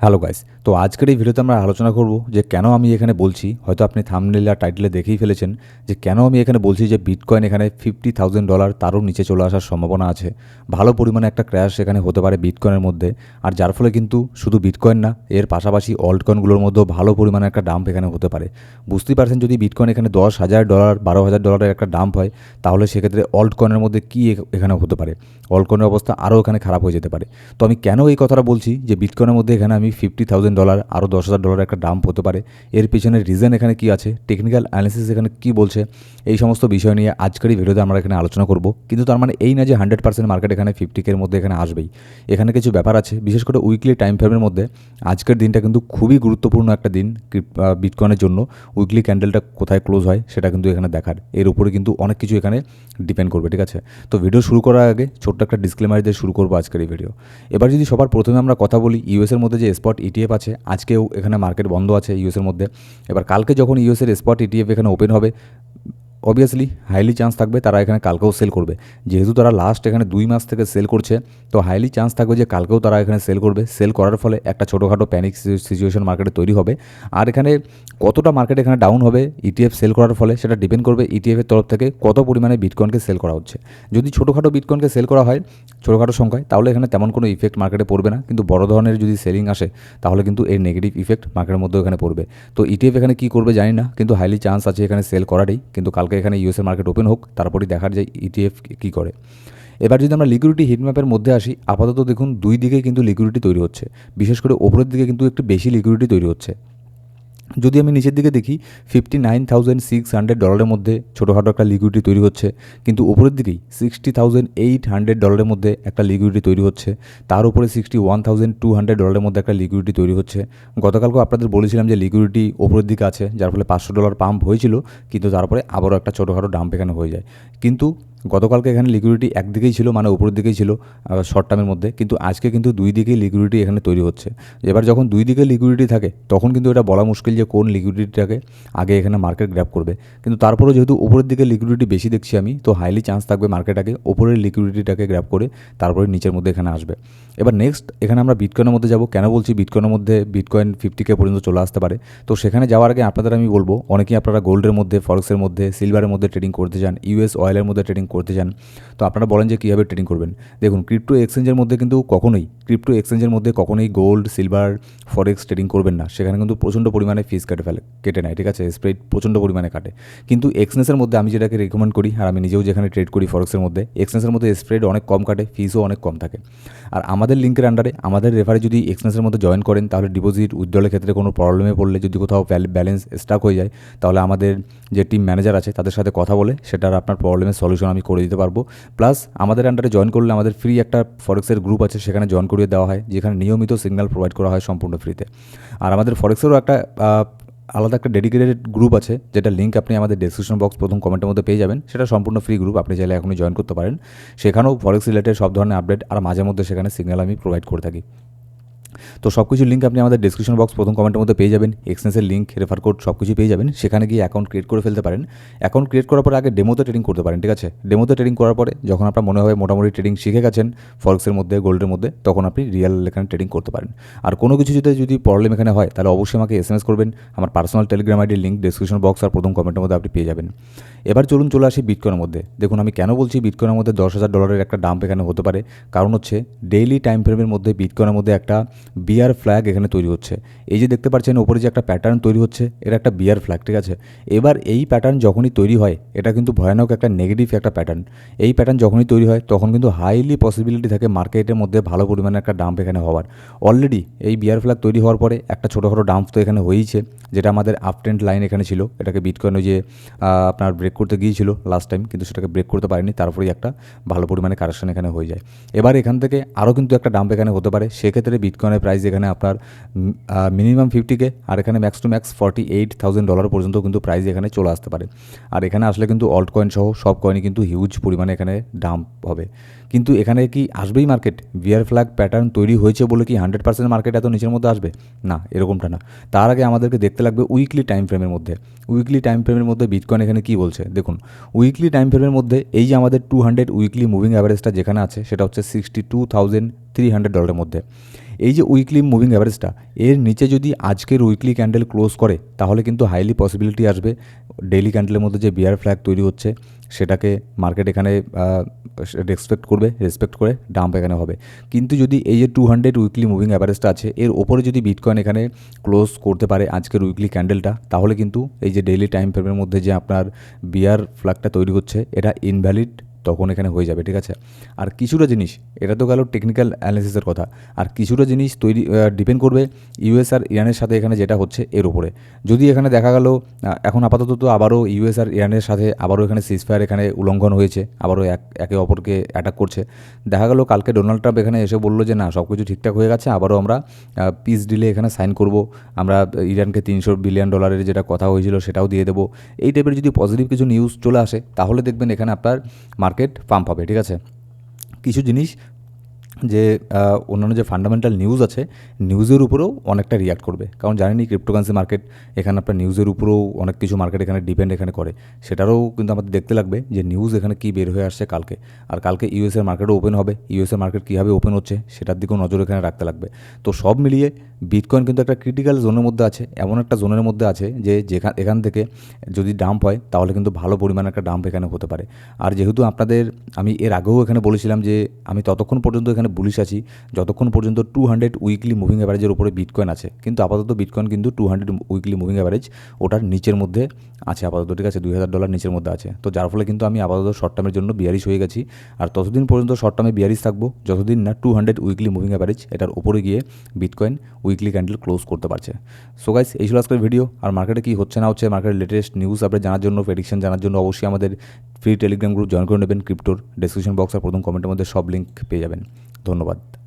Hello guys, তো আজকের এই ভিডিওতে আমরা আলোচনা করব যে কেন আমি এখানে বলছি, হয়তো আপনি থাম্বনেল আর টাইটেলে দেখেই ফেলেছেন যে কেন আমি এখানে বলছি যে বিটকয়েন এখানে $50,000 তারও নিচে চলে আসার সম্ভাবনা আছে। ভালো পরিমাণে একটা ক্র্যাশ এখানে হতে পারে বিটকয়েনের মধ্যে, আর যার ফলে কিন্তু শুধু বিটকয়েন না, এর পাশাপাশি অল্ট কয়েনগুলোর মধ্যেও ভালো পরিমাণে একটা ডাম্প এখানে হতে পারে। বুঝতেই পারছেন, যদি বিটকয়েন এখানে $10,000 $12,000 একটা ডাম্প হয়, তাহলে সেক্ষেত্রে অল্ট কয়েনের মধ্যে কী এখানে হতে পারে, অল্ট কয়েনের অবস্থা আরও এখানে খারাপ হয়ে যেতে পারে। তো আমি কেন এই কথাটা বলছি যে বিটকয়েনের মধ্যে এখানে আমি $50,000 আরও $10,000 একটা ডাম্প হতে পারে, এর পিছনে রিজন এখানে কি আছে, টেকনিক্যাল অ্যানালিসিস এখানে কি বলছে, এই সমস্ত বিষয় নিয়ে আজকের এই ভিডিওতে আমরা এখানে আলোচনা করব। কিন্তু তার মানে এই না যে 100% মার্কেট এখানে 50K মধ্যে এখানে আসবেই। এখানে কিছু ব্যাপার আছে, বিশেষ করে উইকলি টাইম ফ্রেমের মধ্যে। আজকের দিনটা কিন্তু খুবই গুরুত্বপূর্ণ একটা দিন বিটকয়েনের জন্য। উইকলি ক্যান্ডেলটা কোথায় ক্লোজ হয় সেটা কিন্তু এখানে দেখার, এর উপরে কিন্তু অনেক কিছু এখানে ডিপেন্ড করবে, ঠিক আছে। তো ভিডিও শুরু করার আগে ছোট্ট একটা ডিসক্লেমার দিয়ে শুরু করবো আজকের এই ভিডিও। এবার যদি সবার প্রথমে আমরা কথা বলি ইউএসের মধ্যে যে স্পট ইটিএফ আছে, আজকেও এখানে মার্কেট বন্ধ আছে ইউএসের মধ্যে। এবার কালকে যখন ইউএসের স্পট ইটিএফ এখানে ওপেন হবে, অবভিয়াসলি হাইলি চান্স থাকবে তারা এখানে কালকেও সেল করবে। যেহেতু তারা লাস্ট এখানে 2 মাস থেকে সেল করছে, তো হাইলি চান্স থাকবে যে কালকেও তারা এখানে সেল করবে। সেল করার ফলে একটা ছোটোখাটো প্যানিক সিচুয়েশন মার্কেটে তৈরি হবে। আর এখানে কতটা মার্কেট এখানে ডাউন হবে ইটিএফ সেল করার ফলে, সেটা ডিপেন্ড করবে ইটিএফের তরফ থেকে কত পরিমাণে বিটকয়েনকে সেল করা হচ্ছে। যদি ছোটোখাটো বিটকয়েনকে সেল করা হয় ছোটোখাটো সংখ্যায়, তাহলে এখানে তেমন কোনো ইফেক্ট মার্কেটে পড়বে না। কিন্তু বড় ধরনের যদি সেলিং আসে, তাহলে কিন্তু এর নেগেটিভ ইফেক্ট মার্কেটের মধ্যেও এখানে পড়বে। তো ইটিএফ এখানে কী করবে জানি না, কিন্তু হাইলি চান্স আছে এখানে সেল করারই। কিন্তু কালকে এখানে ইউএসএর মার্কেট ওপেন হোক, তারপরই দেখার যে ইটিএফ কী করে। এবার যদি আমরা লিকুইডিটি হিটম্যাপের মধ্যে আসি, আপাতত দেখুন দুই দিকেই কিন্তু লিকুইডিটি তৈরি হচ্ছে। বিশেষ করে ওপরের দিকে কিন্তু একটু বেশি লিকুইডিটি তৈরি হচ্ছে। যদি আমি নিচের দিকে দেখি, $59,600 মধ্যে ছোটোখাটো একটা লিকুইডিটি তৈরি হচ্ছে। কিন্তু উপরের দিকেই $60,800 মধ্যে একটা লিকুইডিটি তৈরি হচ্ছে। তার উপরে $61,200 মধ্যে একটা লিকুইডিটি তৈরি হচ্ছে। গতকালকেও আপনাদের বলেছিলাম যে লিকুইডিটি ওপরের দিকে আছে, যার ফলে $500 পাম্প হয়েছিল, কিন্তু তারপরে আবারও একটা ছোটোখাটো ডাম্প এখানে হয়ে যায়। কিন্তু গতকালকে এখানে লিকুইডিটি একদিকেই ছিল, মানে উপরের দিকেই ছিল শর্ট টার্মের মধ্যে, কিন্তু আজকে কিন্তু দুই দিকেই লিকুইডিটি এখানে তৈরি হচ্ছে। এবার যখন দুই দিকে লিকুইডিটি থাকে, তখন কিন্তু এটা বলা মুশকিল যে কোন লিকুইডিটিটাকে আগে এখানে মার্কেট গ্র্যাব করবে। কিন্তু তারপরেও যেহেতু উপরের দিকে লিকুইডিটি বেশি দেখছি আমি, তো হাইলি চান্স থাকবে মার্কেট আগে ওপরের লিকুইডিটিটাকে গ্র্যাব করে তারপরে নিচের মধ্যে এখানে আসবে। এবার নেক্সট এখানে আমরা বিটকয়েনের মধ্যে যাব। কেন বলছি বিটকয়েনের মধ্যে, বিটকয়েন 50K পর্যন্ত চলে আসতে পারে। তো সেখানে যাওয়ার আগে আপনাদের আমি বলবো, অনেকেই আপনারা গোল্ডের মধ্যে, ফরেক্সের মধ্যে, সিলভারের মধ্যে ট্রেডিং করতে চান, ইউএস অয়েলের মধ্যে ট্রেডিং করতে চান। তো আপনারা বলেন যে কীভাবে ট্রেডিং করবেন। দেখুন, ক্রিপ্টো এক্সচেঞ্জের মধ্যে কিন্তু কখনোই গোল্ড, সিলভার, ফরেক্স ট্রেডিং করবেন না। সেখানে কিন্তু প্রচণ্ড পরিমাণে ফিস কেটে নেয়, ঠিক আছে, স্প্রেড প্রচণ্ড পরিমাণে কাটে। কিন্তু এক্সচেঞ্জের মধ্যে আমি যেটাকে রেকমেন্ড করি, আর আমি নিজেও যেখানে ট্রেড করি ফরেক্সের মধ্যে, এক্সচেঞ্জের মধ্যে স্প্রেড অনেক কম কাটে, ফিসও অনেক কম থাকে। আর আমাদের লিঙ্কের আন্ডারে, আমাদের রেফারে যদি এক্সচেঞ্জের মধ্যে জয়েন করেন, তাহলে ডিপোজিট উইথড্রলের ক্ষেত্রে কোনো প্রবলেমে পড়লে, যদি কোথাও ব্যালেন্স স্টাক হয়ে যায়, তাহলে আমাদের যে টিম ম্যানেজার আছে তাদের সাথে কথা বলে সেটার আপনার প্রবলেমের সলিউশন আমি করে দিতে পারবো। প্লাস আমাদের আন্ডারে জয়েন করলে আমাদের ফ্রি একটা ফরেক্সের গ্রুপ আছে, সেখানে জয়েন করিয়ে দেওয়া হয়, যেখানে নিয়মিত সিগন্যাল প্রোভাইড করা হয় সম্পূর্ণ ফ্রিতে। আর আমাদের ফরেক্সেরও একটা আলাদা একটা ডেডিকেটেড গ্রুপ আছে, যেটা লিঙ্ক আপনি আমাদের ডেসক্রিপশন বক্স প্রথম কমেন্টের মধ্যে পেয়ে যাবেন। সেটা সম্পূর্ণ ফ্রি গ্রুপ, আপনি চাইলে এখনই জয়েন করতে পারেন। সেখানেও ফরেক্স রিলেটেড সব ধরনের আপডেট আর মাঝে মধ্যে সেখানে সিগন্যাল আমি প্রোভাইড করে থাকি। তো সব কিছুর লিঙ্ক আপনি আমাদের ডেসক্রিপশন বক্স প্রথম কমেন্টের মধ্যে পেয়ে যাবেন। এক্সচেঞ্জের লিঙ্ক, রেফার কোড সব কিছু পেয়ে যাবেন। সেখানে গিয়ে অ্যাকাউন্ট ক্রিয়েট করে ফেলতে পারেন। অ্যাকাউন্ট ক্রিয়েট করার পরে আগে ডেমোতে ট্রেডিং করতে পারেন, ঠিক আছে। ডেমোতে ট্রেডিং করার পরে যখন আপনার মনে হয় মোটামুটি ট্রেডিং শিখে গেছেন ফরেক্সের মধ্যে, গোল্ডের মধ্যে, তখন আপনি রিয়েল এখানে ট্রেডিং করতে পারেন। আর কোনো কিছু যদি প্রবলেম এখানে হয়, তাহলে অবশ্যই আমাকে এসএমএস করবেন। আমার পার্সোনাল টেলিগ্রাম আইডির লিঙ্ক ডেসক্রিপশন বক্স আর প্রথম কমেন্টের মধ্যে আপনি পেয়ে যাবেন। এবার চলে আসি বিটকয়েনের মধ্যে। দেখুন, আমি কেন বলছি বিটকয়েনের মধ্যে $10,000 একটা ডাম্প এখানে হতে পারে। কারণ হচ্ছে ডেইলি টাইম ফ্রেমের মধ্যে বিটকয়েনের মধ্যে একটা বিয়ার ফ্ল্যাগ এখানে তৈরি হচ্ছে। এই যে দেখতে পাচ্ছেন ওপরে যে একটা প্যাটার্ন তৈরি হচ্ছে, এটা একটা বিয়ার ফ্ল্যাগ, ঠিক আছে। এবার এই প্যাটার্ন যখনই তৈরি হয়, এটা কিন্তু ভয়ানক একটা নেগেটিভ একটা প্যাটার্ন। এই প্যাটার্ন যখনই তৈরি হয়, তখন কিন্তু হাইলি পসিবিলিটি থাকে মার্কেটের মধ্যে ভালো পরিমাণে একটা ডাম্প এখানে হওয়ার। অলরেডি এই বিয়ার ফ্ল্যাগ তৈরি হওয়ার পরে একটা ছোটোখাটো ডাম্প তো এখানে হয়েইছে, যেটা আমাদের আপ ট্রেন্ড লাইন এখানে ছিল। এটাকে বিটকয়েন ওই যে আপনার ব্রেক করতে গিয়েছিল লাস্ট টাইম, কিন্তু সেটাকে ব্রেক করতে পারেনি। তারপরেই একটা ভালো পরিমাণে কারেকশন এখানে হয়ে যায়। এবার এখান থেকে আরও কিন্তু একটা ডাম্প এখানে হতে পারে। সেক্ষেত্রে বিটকয়েনের প্রাইস এখানে আপনার মিনিমাম 50K, আর এখানে ম্যাক্স টু ম্যাক্স $48,000 পর্যন্ত কিন্তু প্রাইস এখানে চলে আসতে পারে। আর এখানে আসলে কিন্তু অল্ট কয়েন সহ সব কয়েনই কিন্তু হিউজ পরিমাণে এখানে ডাম্প হবে। কিন্তু এখানে কি আসবেই মার্কেট? বিয়ার ফ্ল্যাগ প্যাটার্ন তৈরি হয়েছে বলে কি 100% মার্কেট এত নিচের মধ্যে আসবে? না, এরকমটা না। তার আগে আমাদেরকে দেখতে লাগবে উইকলি টাইম ফ্রেমের মধ্যে। উইকলি টাইম ফ্রেমের মধ্যে বিটকয়েন এখানে কী বলছে দেখুন। উইকলি টাইম ফ্রেমের মধ্যে এই যে আমাদের 200 উইকলি মুভিং অ্যাভারেজটা যেখানে আছে, সেটা হচ্ছে $300 মধ্যে। এই যে উইকলি মুভিং অ্যাভারেজটা, এর নিচে যদি আজকের উইকলি ক্যান্ডেল ক্লোজ করে তাহলে কিন্তু হাইলি পসিবিলিটি আসবে ডেইলি ক্যান্ডেলের মধ্যে যে বিয়ার ফ্ল্যাগ তৈরি হচ্ছে সেটাকে মার্কেট এখানে রেসপেক্ট করে ডাম্প এখানে হবে। কিন্তু যদি এই যে 200 উইকলি মুভিং অ্যাভারেজটা আছে এর ওপরে যদি বিটকয়েন এখানে ক্লোজ করতে পারে আজকের উইকলি ক্যান্ডেলটা, তাহলে কিন্তু এই যে ডেইলি টাইম ফ্রেমের মধ্যে যে আপনার বিয়ার ফ্ল্যাগটা তৈরি হচ্ছে এটা ইনভ্যালিড তখন এখানে হয়ে যাবে, ঠিক আছে। আর কিছুটা জিনিস, এটা তো গেল টেকনিক্যাল অ্যানালিসিসের কথা, আর কিছুটা জিনিস ডিপেন্ড করবে ইউএস আর ইরানের সাথে এখানে যেটা হচ্ছে এর উপরে। যদি এখানে দেখা গেল এখন আপাতত তো আবারও ইউএস আর ইরানের সাথে আবারও এখানে সিজফায়ার এখানে উল্লঙ্ঘন হয়েছে, আবারও একে অপরকে অ্যাটাক করছে। দেখা গেল কালকে ডোনাল্ড ট্রাম্প এখানে এসে বললো যে না, সব কিছু ঠিকঠাক হয়ে গেছে, আবারও আমরা পিস ডিলে এখানে সাইন করব, আমরা ইরানকে $300 বিলিয়ন যেটা কথা হয়েছিল সেটাও দিয়ে দেবো। এই টাইপের যদি পজিটিভ কিছু নিউজ চলে আসে তাহলে দেখবেন এখানে আপনার মার্কেট পাম্প হবে, ঠিক আছে। কিছু জিনিস যে অন্যান্য যে ফান্ডামেন্টাল নিউজ আছে নিউজের উপরেও অনেকটা রিয়াক্ট করবে, কারণ জানেনই ক্রিপ্টোকারেন্সি মার্কেট এখানে আপনার নিউজের উপরেও অনেক কিছু মার্কেট এখানে ডিপেন্ড এখানে করে। সেটারও কিন্তু আমাদের দেখতে লাগবে যে নিউজ এখানে কী বের হয়ে আসছে কালকে। আর কালকে ইউএসের মার্কেটও ওপেন হবে, ইউএসের মার্কেট কীভাবে ওপেন হচ্ছে সেটার দিকেও নজর এখানে রাখতে লাগবে। তো সব মিলিয়ে বিটকয়েন কিন্তু একটা ক্রিটিক্যাল জোনের মধ্যে আছে, এমন একটা জোনের মধ্যে আছে যে এখান থেকে যদি ডাম্প হয় তাহলে কিন্তু ভালো পরিমাণে একটা ডাম্প এখানে হতে পারে। আর যেহেতু আমি এর আগেও এখানে বলেছিলাম যে আমি ততক্ষণ পর্যন্ত এখানে বুলিশ আছি যতক্ষণ পর্যন্ত 200 উইকলি মুভিং অ্যাভারেজের উপরে বিটকয়েন আছে। কিন্তু আপাতত বিটকয়েন কিন্তু 200 উইকলি মুভিং অ্যাভারেজ ওটার নিচের মধ্যে আছে আপাতত, ঠিক আছে, $2000 নিচের মধ্যে আছে। তো যার ফলে কিন্তু আমি আপাতত শর্ট টার্মের জন্য বিয়ারিশ হয়ে গেছি। আর ততদিন পর্যন্ত শর্ট টার্মে বিয়ারিশ থাকবো যতদিন না 200 উইকলি মুভিং অ্যাভারেজ এটার উপরে গিয়ে বিটকয়েন উইকলি ক্যান্ডেল ক্লোজ করতে পারছে। সো গাইস, এই ছিল আজকের ভিডিও। আর মার্কেটে কী হচ্ছে না হচ্ছে, মার্কেটের লেটেস্ট নিউজ আপডেট জানার জন্য, প্রেডিকশন জানার জন্য অবশ্যই আমাদের ফ্রি টেলিগ্রাম গ্রুপ জয়েন করে নেবেন ক্রিপ্টোর। ডেসক্রিপশন বক্স আর প্রথম কমেন্টের মধ্যে সব লিঙ্ক পেয়ে যাবেন। ধন্যবাদ।